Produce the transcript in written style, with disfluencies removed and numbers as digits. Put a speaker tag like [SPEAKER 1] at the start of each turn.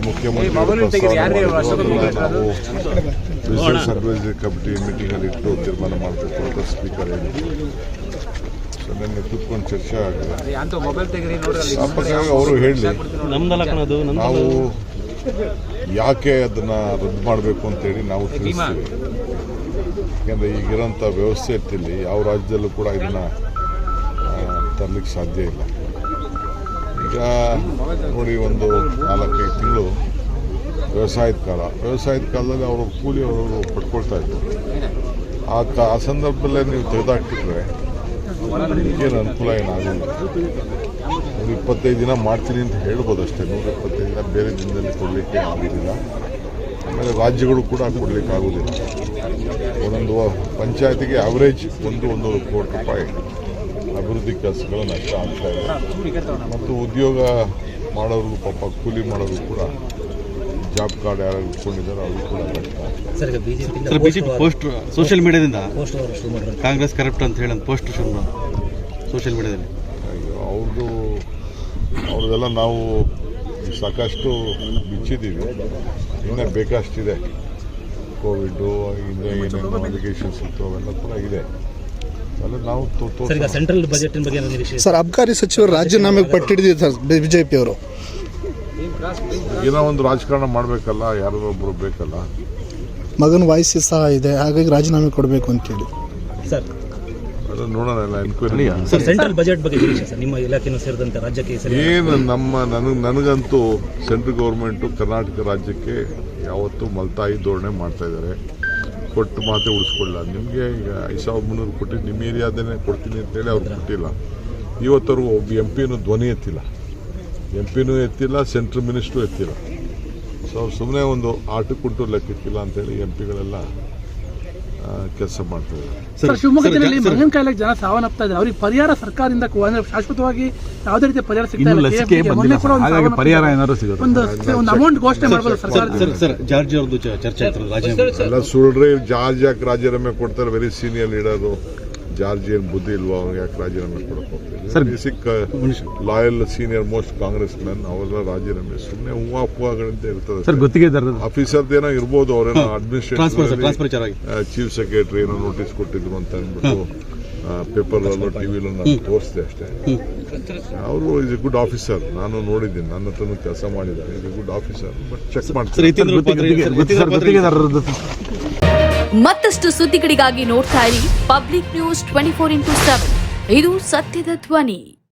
[SPEAKER 1] ಮುಖ್ಯಮಂತ್ರಿ ನಾವು business advisory committee ಮೀಟಿಂಗಲ್ಲಿ ಇಟ್ಟು ತೀರ್ಮಾನ ಮಾಡಬೇಕು ಅಂತ ಸ್ಪೀಕರ್ ಹೇಳಿದ್ರು. ಸೊ ನಿನ್ನೆ ಕೂತ್ಕೊಂಡು ಚರ್ಚೆ ಆಗಿದೆ. ಅವರು ಹೇಳಿ ನಾವು ಯಾಕೆ ಅದನ್ನು ರದ್ದು ಮಾಡಬೇಕು ಅಂತೇಳಿ ನಾವು ತಿಳಿಸ್ತೀವಿ. ಯಾಕೆಂದರೆ ಈಗಿರೋಂಥ ವ್ಯವಸ್ಥೆ ಇರ್ತಿಲ್ಲಿ ಯಾವ ರಾಜ್ಯದಲ್ಲೂ ಕೂಡ ಇದನ್ನು ತರಲಿಕ್ಕೆ ಸಾಧ್ಯ ಇಲ್ಲ. ಈಗ ನೋಡಿ, ಒಂದು 4-5 ತಿಂಗಳು ವ್ಯವಸಾಯದ ಕಾಲದಲ್ಲಿ ಅವರು ಕೂಲಿ ಅವರು ಪಡ್ಕೊಳ್ತಾ ಇದ್ರು. ಆ ಸಂದರ್ಭದಲ್ಲೇ ನೀವು ತೆಗೆದಾಕ್ತಿದ್ರೆ ಈಗೇನು ಅನುಕೂಲ ಏನಾಗಲಿಲ್ಲ. 125 ದಿನ ಮಾಡ್ತೀನಿ ಅಂತ ಹೇಳ್ಬೋದು ಅಷ್ಟೇ. 125 ದಿನ ಬೇರೆ ದಿನದಲ್ಲಿ ಕೊಡಲಿಕ್ಕೆ ಆಗೋದಿಲ್ಲ. ಆಮೇಲೆ ರಾಜ್ಯಗಳು ಕೂಡ ಕೊಡಲಿಕ್ಕೆ ಆಗೋದಿಲ್ಲ. ಒಂದೊಂದು ಪಂಚಾಯತಿಗೆ ಆವ್ರೇಜ್ 1-1.5 ಕೋಟಿ ರೂಪಾಯಿ ಅಭಿವೃದ್ಧಿ ಕೆಲಸಗಳು ನಷ್ಟ ಆಗ್ತಾ ಇದೆ. ಮತ್ತು ಉದ್ಯೋಗ ಮಾಡೋರು ಪಾಪ ಕೂಲಿ ಮಾಡೋರು ಕೂಡ ಜಾಬ್ ಕಾರ್ಡ್ ಯಾರು ಇಟ್ಕೊಂಡಿದ್ದಾರೆ ಅವರು ಕೂಡ ನಷ್ಟ.
[SPEAKER 2] ಬಿಜೆಪಿ ಪೋಸ್ಟ್ ಸೋಷಿಯಲ್ ಮೀಡಿಯಾದಿಂದ ಕಾಂಗ್ರೆಸ್ ಕರಪ್ಟ್ ಅಂತ ಹೇಳಿ ಪೋಸ್ಟ್ ಶುರು ಸೋಷಿಯಲ್ ಮೀಡಿಯಾದಲ್ಲಿ ಅವ್ರದ್ದೆಲ್ಲ ನಾವು ಸಾಕಷ್ಟು ಬಿಚ್ಚಿದ್ದೀವಿ. ಇನ್ನೂ ಬೇಕಷ್ಟಿದೆ. ಕೋವಿಡ್ಡು, ಇನ್ನೂ ಏನೇನು ಅಲಿಗೇಷನ್ಸ್ ಇತ್ತು ಅವೆಲ್ಲ ಕೂಡ ಇದೆ. ನಾವು
[SPEAKER 3] ಸೆಂಟ್ರಲ್ ಬಜೆಟ್ ಬಗ್ಗೆ
[SPEAKER 4] ಸರ್, ಅಬಕಾರಿ ಸಚಿವರು ರಾಜೀನಾಮೆಗೆ ಪಟ್ಟಿಡಿದ್ರು ಸರ್ ಬಿಜೆಪಿ ಅವರು.
[SPEAKER 1] ಏನೋ ಒಂದು ರಾಜಕಾರಣ ಮಾಡಬೇಕಲ್ಲ, ಯಾರೋ ಒಬ್ಬರು ಬೇಕಲ್ಲ.
[SPEAKER 4] ಮಗನ ವಾಯ್ಸ್ ಸಹ ಇದೆ, ಹಾಗಾಗಿ ರಾಜೀನಾಮೆ ಕೊಡಬೇಕು ಅಂತೇಳಿ
[SPEAKER 3] ಸರ್
[SPEAKER 1] ಅದು ನೋಡೋಣ, ಎನ್ಕ್ವೈರಿ.
[SPEAKER 3] ಸೆಂಟ್ರಲ್ ಬಜೆಟ್ ಬಗ್ಗೆ ಸರ್ ನಿಮ್ಮ ಇಲಾಖೆನೂ ಸೇರಿದಂತೆ ರಾಜ್ಯಕ್ಕೆ
[SPEAKER 1] ಏನು ನನಗಂತೂ ಸೆಂಟ್ರಲ್ ಗೌರ್ಮೆಂಟು ಕರ್ನಾಟಕ ರಾಜ್ಯಕ್ಕೆ ಯಾವತ್ತೂ ಮಲ್ತಾಯಿ ಧೋರಣೆ ಮಾಡ್ತಾ ಇದ್ದಾರೆ. ಕೊಟ್ಟು ಮಾತೆ ಉಳಿಸ್ಕೊಳ್ಳ. ನಿಮಗೆ ಈಗ 5300 ಕೊಟ್ಟು ನಿಮ್ಮ ಏರಿಯಾದೇನೆ ಕೊಡ್ತೀನಿ ಅಂತೇಳಿ ಅವ್ರು ಕೊಟ್ಟಿಲ್ಲ. ಇವತ್ತವರು ಒಬ್ಬ MP ಧ್ವನಿ ಎತ್ತಿಲ್ಲ, ಸೆಂಟ್ರಲ್ ಮಿನಿಸ್ಟ್ರು ಎತ್ತಿಲ್ಲ. ಸೊ ಅವ್ರು ಸುಮ್ಮನೆ ಒಂದು ಆಟಕ್ಕುಂಟು ಲೆಕ್ಕಕ್ಕಿಲ್ಲ ಅಂತೇಳಿ MP ಕೆಲಸ ಮಾಡ್ತಾರೆ.
[SPEAKER 5] ಸರ್, ಶಿವಮೊಗ್ಗ ಜಿಲ್ಲೆಯಲ್ಲಿ ಮಗನ ಕಾಯಿಲೆಗೆ ಜನ ಸಾವನ್ನಪ್ತಾ ಇದ್ದಾರೆ. ಅವ್ರಿಗೆ ಪರಿಹಾರ ಸರ್ಕಾರದಿಂದ ಶಾಶ್ವತವಾಗಿ ಯಾವುದೇ ರೀತಿಯ ಪರಿಹಾರ ಸಿಗ್ತಾ ಇಲ್ಲ.
[SPEAKER 2] ಪರಿಹಾರ ಏನಾದ್ರು ಸಿಗುತ್ತೆ,
[SPEAKER 5] ಒಂದು ಅಮೌಂಟ್ ಘೋಷಣೆ ಮಾಡಬಹುದು ಸರ್ಕಾರ.
[SPEAKER 2] ಸರ್, ಜಾರ್ಜ್ ಅವ್ರದ್ದು ಚರ್ಚೆ
[SPEAKER 1] ಎಲ್ಲ ಸುಳ್ಳ್ರಿ. ಜಾರ್ಜ್ ಯಾಕೆ ರಾಜೀನಾಮೆ ಕೊಡ್ತಾರೆ? Very senior leader. ಜಾರ್ಜ್ ಏನು ಬುದ್ಧಿ ಇಲ್ವಾ? ಅವ್ರಿಗೆ ಯಾಕೆ ರಾಜೀನಾಮೆ ಕೊಡಕ್ಕೆ ಹೋಗ್ತಾರೆ? Basic loyal senior most Congress man ಅವರೆಲ್ಲ ರಾಜೀನಾಮೆ ಸುಮ್ಮನೆ ಹೂವಾಗಳಿಂದ ಇರ್ತದೆ. ಆಫೀಸರ್ದೇನೋ ಇರ್ಬೋದು, ಅವರೇನೋ ಅಡ್ಮಿನಿಸ್ಟ್ರೇಷನ್ ಚೀಫ್ ಸೆಕ್ರೆಟರಿ ಏನೋ ನೋಟಿಸ್ ಕೊಟ್ಟಿದ್ರು ಅಂತ ಅಂದ್ಬಿಟ್ಟು ಪೇಪರ್ಲಲ್ಲೋ ಟಿವಿಲೋ ನಾನು ತೋರಿಸಿದೆ ಅಷ್ಟೇ. ಅವರು ಇಸ್ ಎ ಗುಡ್ ಆಫೀಸರ್. ನಾನು ನೋಡಿದ್ದೀನಿ, ನನ್ನ ಹತ್ರನೂ ಕೆಲಸ ಮಾಡಿದ್ದಾರೆ. Is a good officer. But check ಮಾಡ್ತಾರೆ.
[SPEAKER 6] ಮತ್ತಷ್ಟು ಸುದ್ದಿಗಳಿಗಾಗಿ ನೋಡ್ತಾ ಇರಿ ಪಬ್ಲಿಕ್ ನ್ಯೂಸ್ 24x7. ಇದು ಸತ್ಯದ ಧ್ವನಿ.